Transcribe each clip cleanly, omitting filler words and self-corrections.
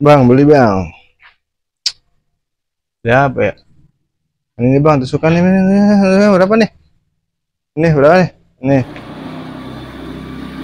Bang, beli bang. Ya apa ya? Ini bang, tusukan ini berapa nih? Ini berapa nih? Nih,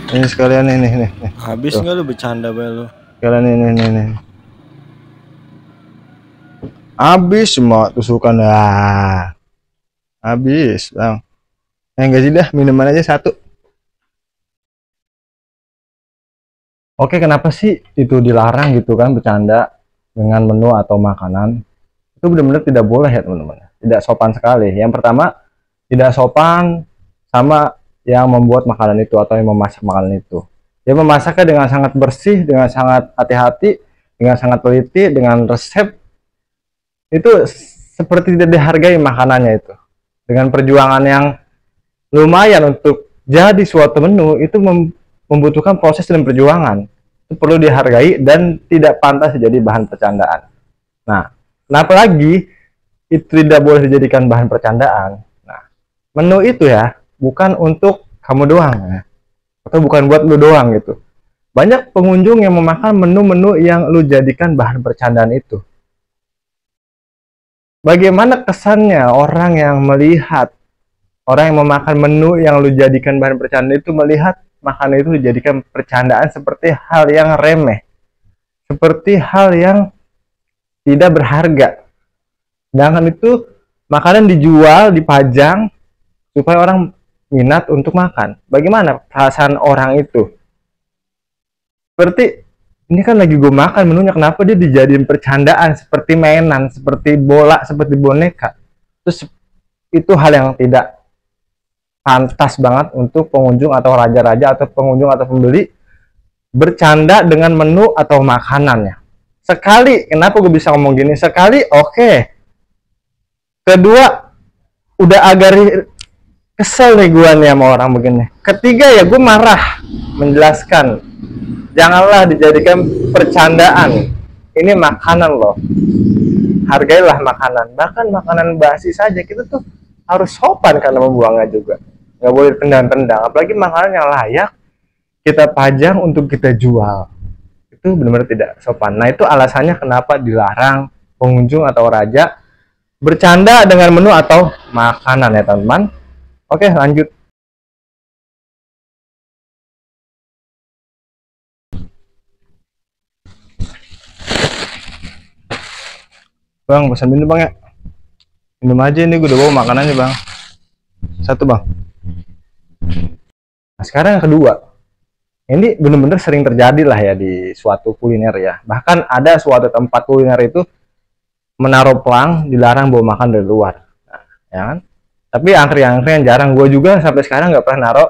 ini sekalian nih. Habis Tuh, nggak lu bercanda be lu? sekalian nih. Habis semua tusukan habis bang. Enggak sih dah, minuman aja satu. Oke, kenapa sih itu dilarang gitu kan bercanda dengan menu atau makanan? Itu benar-benar tidak boleh ya teman-teman. Tidak sopan sekali. Yang pertama, tidak sopan sama yang membuat makanan itu atau yang memasak makanan itu. Dia memasaknya dengan sangat bersih, dengan sangat hati-hati, dengan sangat teliti, dengan resep itu seperti tidak dihargai makanannya itu. Dengan perjuangan yang lumayan untuk jadi suatu menu itu membutuhkan proses dan perjuangan. Itu perlu dihargai dan tidak pantas jadi bahan percandaan. Nah, kenapa lagi itu tidak boleh dijadikan bahan percandaan? Nah, menu itu ya bukan untuk kamu doang ya, atau bukan buat lu doang gitu. Banyak pengunjung yang memakan menu-menu yang lu jadikan bahan percandaan itu. Bagaimana kesannya orang yang melihat, orang yang memakan menu yang lu jadikan bahan percandaan itu melihat makanan itu dijadikan percandaan seperti hal yang remeh, seperti hal yang tidak berharga. Sedangkan itu makanan dijual, dipajang supaya orang minat untuk makan. Bagaimana perasaan orang itu? Seperti ini kan lagi gue makan menunya, kenapa dia dijadiin percandaan seperti mainan, seperti bola, seperti boneka. Terus itu hal yang tidak pantas banget untuk pengunjung atau raja-raja atau pengunjung atau pembeli bercanda dengan menu atau makanannya. Sekali, kenapa gue bisa ngomong gini? Sekali, oke. Kedua, udah agak kesel nih gue nih sama orang begini. Ketiga ya gue marah menjelaskan, janganlah dijadikan percandaan. Ini makanan loh, hargailah makanan. Bahkan makanan basi saja kita tuh harus sopan karena membuangnya juga. Nggak boleh tendang-tendang. Apalagi makanan yang layak kita pajang untuk kita jual. Itu benar-benar tidak sopan. Nah itu alasannya kenapa dilarang pengunjung atau raja bercanda dengan menu atau makanan ya teman-teman. Oke lanjut. Bang, pesan minum bang ya. Minum aja ini gue udah bawa makanannya bang. Satu bang. Nah sekarang yang kedua. Ini benar-benar sering terjadi lah ya di suatu kuliner ya. Bahkan ada suatu tempat kuliner itu menaruh pelang dilarang bawa makan dari luar. Nah, ya kan? Tapi antrian-antrian jarang. Gue juga sampai sekarang nggak pernah naruh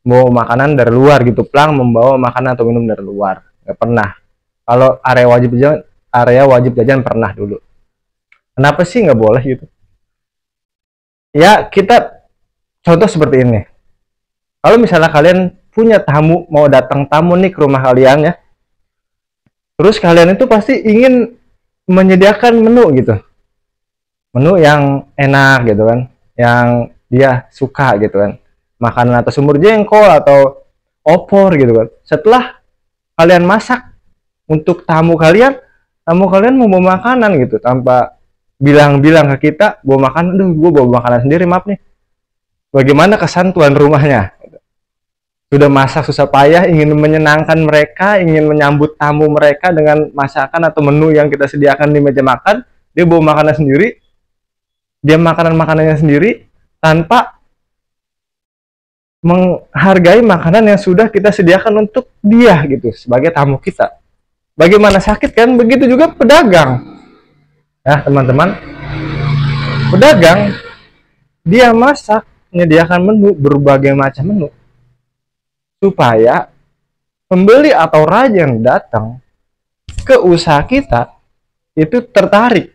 bawa makanan dari luar gitu. Pelang membawa makanan atau minum dari luar. Nggak pernah. Kalau area wajib jajan pernah dulu. Kenapa sih nggak boleh gitu? Ya kita contoh seperti ini. Kalau misalnya kalian punya tamu, mau datang tamu nih ke rumah kalian ya, terus kalian itu pasti ingin menyediakan menu gitu, menu yang enak gitu kan, yang dia suka gitu kan, makanan atau sumur jengkol atau opor gitu kan. Setelah kalian masak untuk tamu kalian mau bawa makanan gitu tanpa bilang-bilang ke kita bawa makanan, aduh gue bawa makanan sendiri maaf nih. Bagaimana kesan tuan rumahnya? Sudah masak susah payah, ingin menyenangkan mereka, ingin menyambut tamu mereka dengan masakan atau menu yang kita sediakan di meja makan, dia bawa makanan sendiri, dia makanannya sendiri, tanpa menghargai makanan yang sudah kita sediakan untuk dia gitu, sebagai tamu kita. Bagaimana sakit kan? Begitu juga pedagang. Ya teman-teman, pedagang, dia masak, menyediakan menu, berbagai macam menu, supaya pembeli atau raja yang datang ke usaha kita itu tertarik.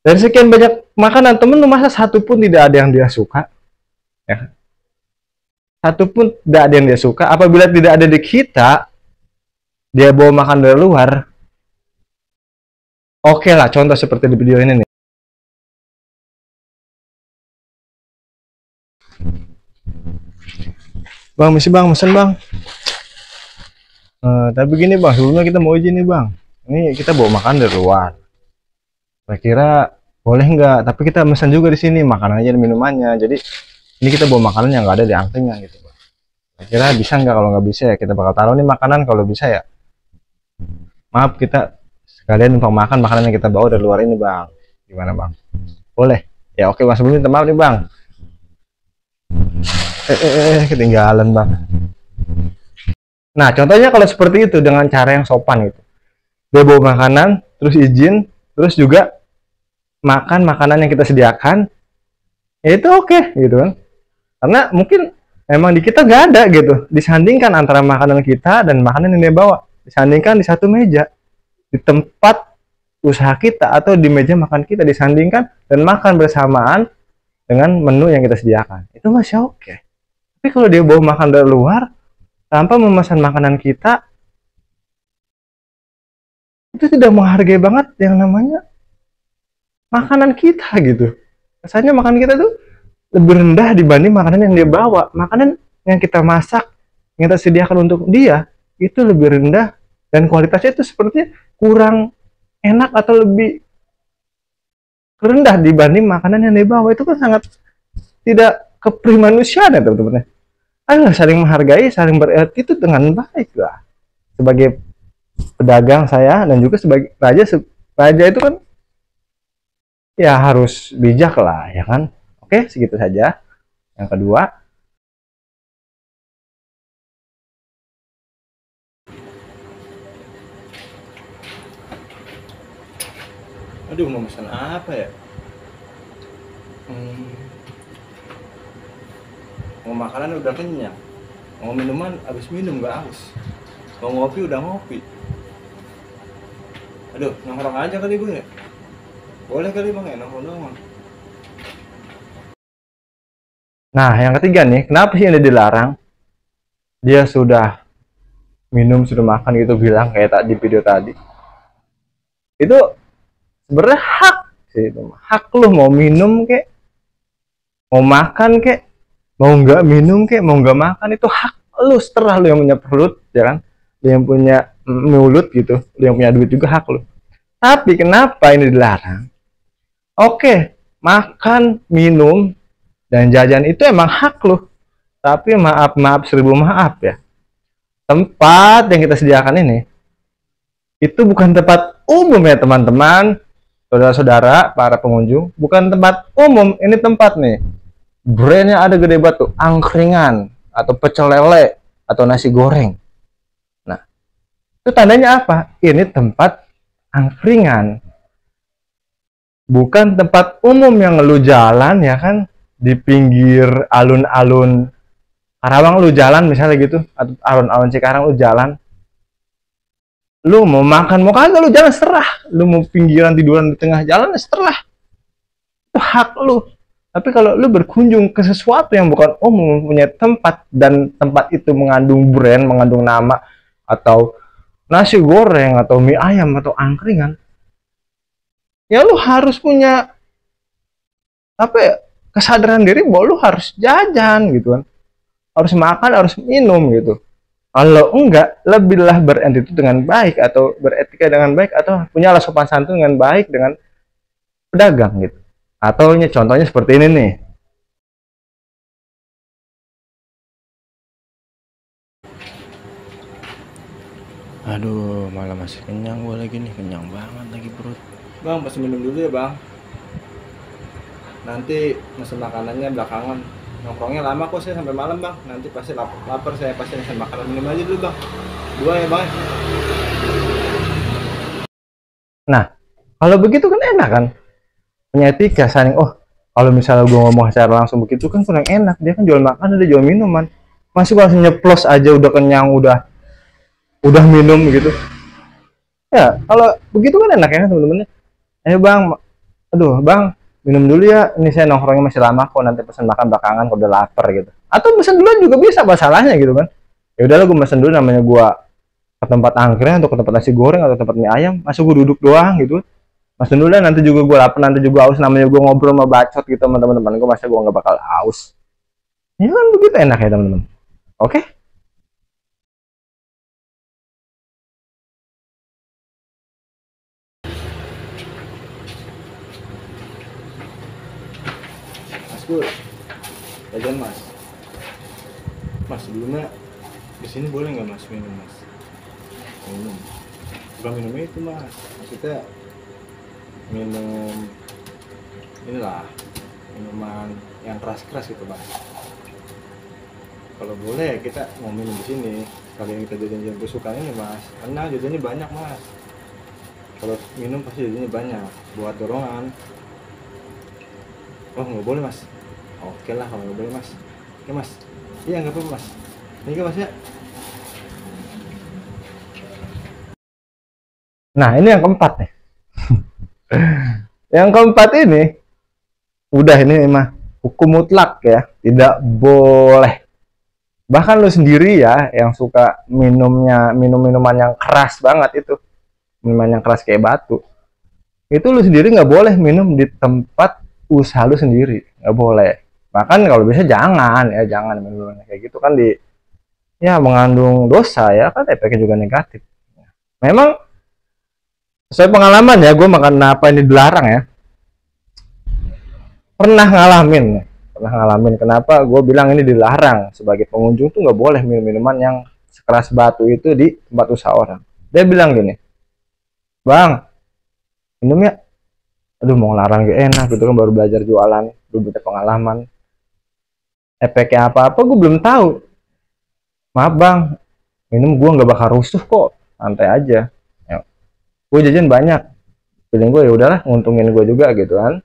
Dari sekian banyak makanan temen, masa satu pun tidak ada yang dia suka ya? Satu pun tidak ada yang dia suka. Apabila tidak ada di kita, dia bawa makan dari luar, oke lah, contoh seperti di video ini nih bang, misi bang, mesen bang. Tapi gini bang, sebelumnya kita mau izin nih bang, ini kita bawa makan dari luar, kira-kira boleh nggak? Tapi kita pesan juga di sini makanannya dan minumannya. Jadi ini kita bawa makanan yang nggak ada di angkringan gitu, Bang. Kira-kira bisa nggak? Kalau nggak bisa ya kita bakal taruh nih makanan. Kalau bisa ya maaf, kita sekalian numpang makan makanan yang kita bawa dari luar ini, Bang. Gimana, Bang? Boleh? Ya oke, Bang. Sebelumnya minta maaf nih, Bang. Ketinggalan, Bang. Nah, contohnya kalau seperti itu dengan cara yang sopan itu. Dia bawa makanan, terus izin, terus juga makan makanan yang kita sediakan, ya itu oke gitu kan. Karena mungkin emang di kita nggak ada gitu. Disandingkan antara makanan kita dan makanan yang dia bawa. Disandingkan di satu meja, di tempat usaha kita atau di meja makan kita, disandingkan dan makan bersamaan dengan menu yang kita sediakan. Itu masih oke. Tapi kalau dia bawa makan dari luar tanpa memesan makanan kita, itu tidak menghargai banget yang namanya makanan kita gitu. Rasanya makanan kita tuh lebih rendah dibanding makanan yang dia bawa. Makanan yang kita masak, yang kita sediakan untuk dia, itu lebih rendah dan kualitasnya itu sepertinya kurang enak atau lebih rendah dibanding makanan yang dia bawa. Itu kan sangat tidak keprimanusiaan ya teman-teman. Ayolah saling menghargai, saling beretitude dengan baik lah. Sebagai pedagang saya dan juga sebagai raja, raja itu kan ya harus bijak lah ya kan. Oke, segitu saja. Yang kedua, aduh mau pesan apa ya? Hmm, mau makanan udah kenyang, mau minuman habis minum gak haus, mau ngopi udah ngopi. Aduh, nongkrong aja kali gue ya. Boleh kali bang ya nongkrong doang. Nah, yang ketiga nih, kenapa sih ini dilarang? Dia sudah minum, sudah makan gitu bilang kayak tadi video tadi. Itu sebenarnya hak sih, itu hak lu mau minum kek, mau makan kek, mau nggak minum kek, mau nggak makan, itu hak lu. Setelah lu yang punya perut ya kan, lu yang punya mulut gitu, lu yang punya duit juga hak lu. Tapi kenapa ini dilarang? Oke, makan, minum, dan jajan itu emang hak lu. Tapi maaf seribu maaf ya, tempat yang kita sediakan ini itu bukan tempat umum ya teman-teman, saudara-saudara, para pengunjung. Bukan tempat umum, ini tempat nih brandnya ada gede batu, angkringan atau pecel lele atau nasi goreng. Nah, itu tandanya apa? Ini tempat angkringan, bukan tempat umum yang lu jalan ya kan, di pinggir alun-alun Karawang lu jalan misalnya gitu, atau alun-alun Cikarang lu jalan, lu mau makan mau kagak lu jalan serah, lu mau pinggiran tiduran di tengah jalan serah, itu hak lu. Tapi kalau lu berkunjung ke sesuatu yang bukan umum, punya tempat, dan tempat itu mengandung brand, mengandung nama, atau nasi goreng, atau mie ayam, atau angkringan, ya lu harus punya apa ya, kesadaran diri bahwa lu harus jajan gitu kan, harus makan, harus minum gitu. Kalau enggak, lebihlah beretika dengan baik, atau beretika dengan baik, atau punyalah sopan santun dengan baik dengan pedagang gitu. Atau contohnya seperti ini nih. Aduh, malah masih kenyang gue lagi nih, kenyang banget lagi perut. Bang, pasti minum dulu ya bang. Nanti mesen makanannya belakangan. Nongkrongnya lama kok saya sampai malam bang. Nanti pasti lapar saya, pasti mesen makanan minum aja dulu bang. Dua ya bang. Nah, kalau begitu kan enak kan? Punya etika saling. Oh, kalau misalnya gue ngomong secara langsung begitu kan kurang enak. Dia kan jual makanan, dia jual minuman. Masih kalau nyeplos aja udah kenyang, udah minum gitu. Ya, kalau begitu kan enak ya teman-teman. Ayo bang, aduh bang, minum dulu ya. Ini saya nongkrongnya masih lama kok. Nanti pesan makan belakangan kalau udah lapar gitu. Atau pesan duluan juga bisa, masalahnya gitu kan. Ya udahlah, gue pesan dulu, namanya gue ke tempat angkringan atau ke tempat nasi goreng atau tempat mie ayam, masuk gue duduk doang gitu. Mas dulu lah, nanti juga gue lapar, nanti juga haus, namanya gue ngobrol sama bacot gitu sama teman-teman gue, masa gue nggak bakal haus? Ya kan begitu enak ya teman-teman. Oke. tuh jajan mas. Mas sebelumnya di sini boleh nggak mas minum mas? Minum. Bukan minum itu mas, maksudnya minum inilah minuman yang keras-keras gitu mas. Kalau boleh kita mau minum di sini, kalian kita jajan-jajan kesukaan ini mas, karena jajannya banyak mas. Kalau minum pasti jajannya banyak, buat dorongan. Oh nggak boleh mas? Oke lah kalau nggak boleh mas. Oke mas, iya nggak apa-apa mas. Ini kan mas ya. Nah ini yang keempat nih. Yang keempat ini udah ini mah hukum mutlak ya, tidak boleh. Bahkan lu sendiri ya yang suka minuman yang keras banget itu, minuman yang keras kayak batu, itu lu sendiri nggak boleh minum di tempat usaha lu sendiri, nggak boleh. Bahkan kalau bisa jangan ya, jangan minum kayak gitu kan ya mengandung dosa ya kan, efeknya juga negatif. Memang sesuai pengalaman ya, gue makan apa ini dilarang ya, pernah ngalamin kenapa gue bilang ini dilarang. Sebagai pengunjung tuh nggak boleh minum minuman yang sekeras batu itu di tempat usaha orang. Dia bilang gini, bang minum ya. Aduh mau ngelarang gak enak gitu kan, baru belajar jualan, belum punya pengalaman, efeknya apa-apa gue belum tahu. Maaf bang, minum gue nggak bakal rusuh kok, santai aja ya, gue jajan banyak, feeling gue ya udahlah nguntungin gue juga gitu kan,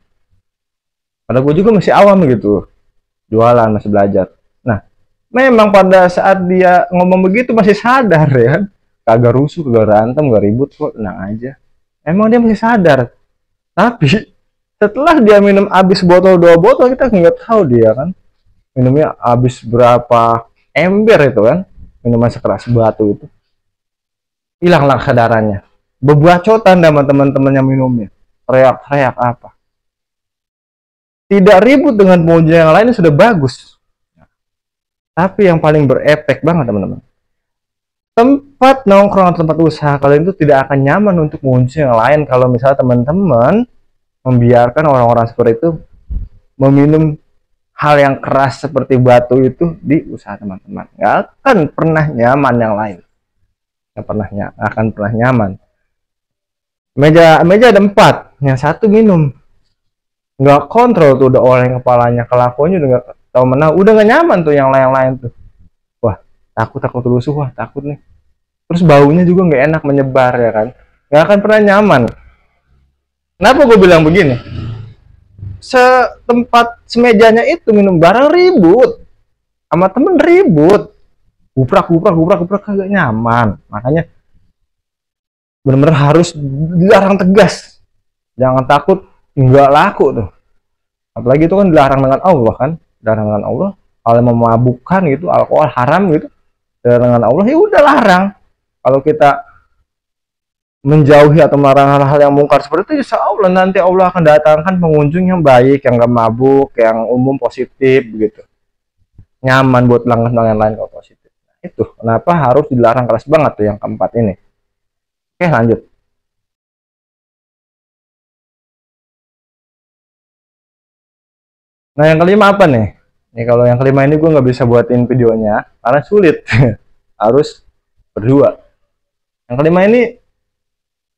padahal gue juga masih awam gitu, jualan masih belajar. Nah memang pada saat dia ngomong begitu masih sadar ya, kagak rusuh, kagak berantem, gak ribut kok, tenang aja. Emang dia masih sadar. Tapi setelah dia minum habis botol 2 botol, kita nggak tahu dia kan minumnya habis berapa ember itu kan, minuman sekeras batu itu. Hilanglah kesadarannya, bebacotan sama teman-teman yang minumnya, teriak-teriak apa. Tidak ribut dengan pengunjung yang lain sudah bagus. Tapi yang paling berefek banget teman-teman, tempat nongkrong atau tempat usaha kalian itu tidak akan nyaman untuk pengunjung yang lain kalau misalnya teman-teman membiarkan orang-orang seperti itu meminum hal yang keras seperti batu itu di usaha teman-teman. Nggak akan pernah nyaman yang lain, nggak akan pernah nyaman. Meja ada 4, yang satu minum, nggak kontrol tuh, udah oleng kepalanya, kelakuannya udah nggak tahu mana, udah nggak nyaman tuh yang lain-lain tuh. Wah takut rusuh, wah takut nih. Terus baunya juga nggak enak menyebar ya kan, nggak akan pernah nyaman. Kenapa gue bilang begini? Semejanya itu minum barang ribut, sama temen ribut, guprak kagak nyaman. Makanya benar-benar harus dilarang tegas, jangan takut nggak laku tuh. Apalagi itu kan dilarang dengan Allah kan, dilarang dengan Allah. Kalau memabukkan gitu, alkohol haram gitu, dilarang dengan Allah, ya udah larang. Kalau kita menjauhi atau melarang hal-hal yang mungkar seperti itu, insya Allah nanti Allah akan datangkan pengunjung yang baik, yang gak mabuk, yang umum positif begitu, nyaman buat pelanggan lain kalau positif. Nah, itu kenapa harus dilarang keras banget tuh yang keempat ini. Oke lanjut. Nah yang kelima apa nih? Nih kalau yang kelima ini gue nggak bisa buatin videonya karena sulit, harus berdua. Yang kelima ini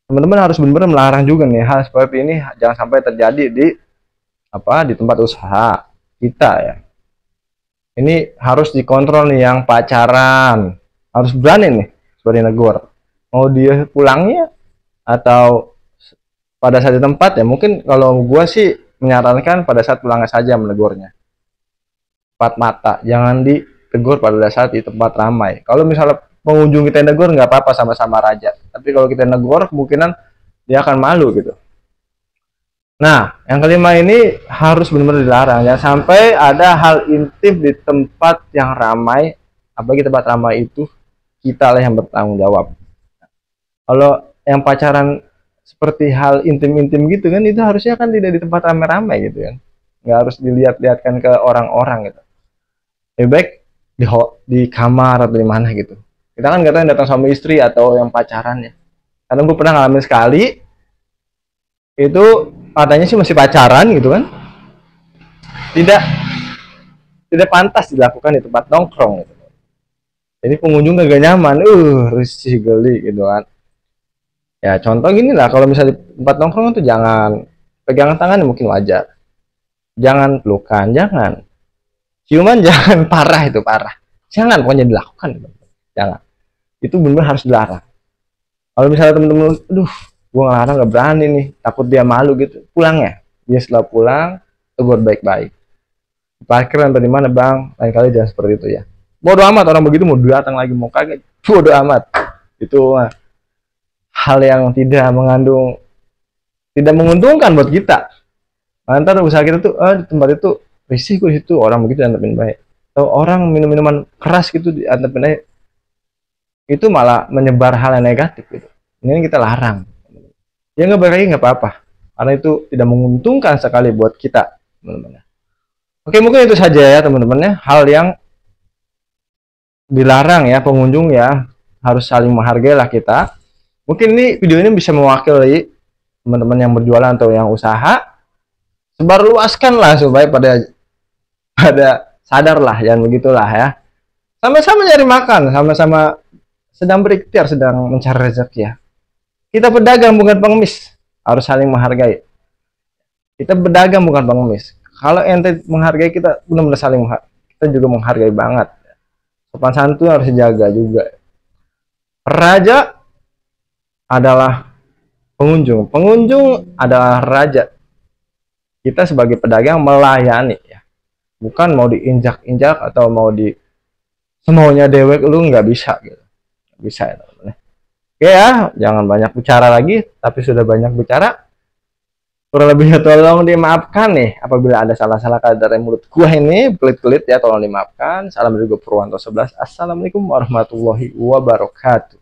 teman-teman harus benar-benar melarang juga nih hal seperti ini, jangan sampai terjadi di tempat usaha kita ya. Ini harus dikontrol nih, yang pacaran harus berani nih seperti negor. Mau dia pulangnya atau pada saat di tempat ya, mungkin kalau gua sih menyarankan pada saat pulangnya saja menegurnya. Empat mata, jangan ditegur pada saat di tempat ramai. Kalau misalnya pengunjung kita negur nggak apa-apa, sama-sama raja. Tapi kalau kita negur kemungkinan dia akan malu gitu. Nah, yang kelima ini harus benar-benar dilarang. Jangan sampai ada hal intim di tempat yang ramai. Apalagi tempat ramai itu kita lah yang bertanggung jawab. Kalau yang pacaran seperti hal intim-intim gitu kan, itu harusnya kan tidak di tempat ramai-ramai gitu kan. Nggak harus dilihat-lihatkan ke orang-orang gitu. Lebih baik di kamar atau di mana gitu. Kita kan nggak tahu yang datang suami istri atau yang pacaran ya. Karena gue pernah ngalamin sekali, itu katanya sih masih pacaran gitu kan, tidak tidak pantas dilakukan di tempat nongkrong gitu. Jadi pengunjung gak nyaman, risih geli gitu kan. Ya contoh gini lah, kalau misalnya di tempat nongkrong itu jangan pegangan tangan mungkin wajar, jangan pelukan, jangan ciuman, jangan, parah itu parah, jangan pokoknya dilakukan, jangan, itu benar harus dilarang. Kalau misalnya temen-temen, aduh gua ngelarang gak berani nih, takut dia malu gitu, pulang ya, dia setelah pulang tegur baik-baik, parkir atau di mana bang, lain kali jangan seperti itu ya. Bodoh amat orang begitu, mau datang lagi mau kaget, bodoh amat. Itu hal yang tidak mengandung, tidak menguntungkan buat kita. Antar usaha kita tuh di tempat itu risiko di situ, orang begitu diantepin baik. Atau orang minum minuman keras gitu diantepin baik, itu malah menyebar hal yang negatif gitu. Ini kita larang. Ya nggak berarti nggak apa-apa, karena itu tidak menguntungkan sekali buat kita, teman-teman. Oke, mungkin itu saja ya teman-teman ya, hal yang dilarang ya pengunjung ya, harus saling menghargai lah kita. Mungkin ini video ini bisa mewakili teman-teman yang berjualan atau yang usaha, sebarluaskan lah supaya pada sadar lah, jangan begitulah ya. Sama-sama nyari makan, sama-sama sedang berikhtiar, sedang mencari rezeki ya. Kita pedagang bukan pengemis, harus saling menghargai. Kita pedagang bukan pengemis. Kalau ente menghargai kita, benar-benar saling menghargai, kita juga menghargai banget. Sopan santun harus dijaga juga. Raja adalah pengunjung, pengunjung adalah raja. Kita sebagai pedagang melayani ya, bukan mau diinjak-injak atau mau di semaunya dewek, lu nggak bisa gitu, nggak bisa ya teman-teman. Oke ya, jangan banyak bicara lagi, tapi sudah banyak bicara. Kurang lebihnya tolong dimaafkan nih apabila ada salah-salah kata dari mulut gua ini, pelit-pelit ya, tolong dimaafkan. Salam dari gua Purwanto 11. Assalamualaikum warahmatullahi wabarakatuh.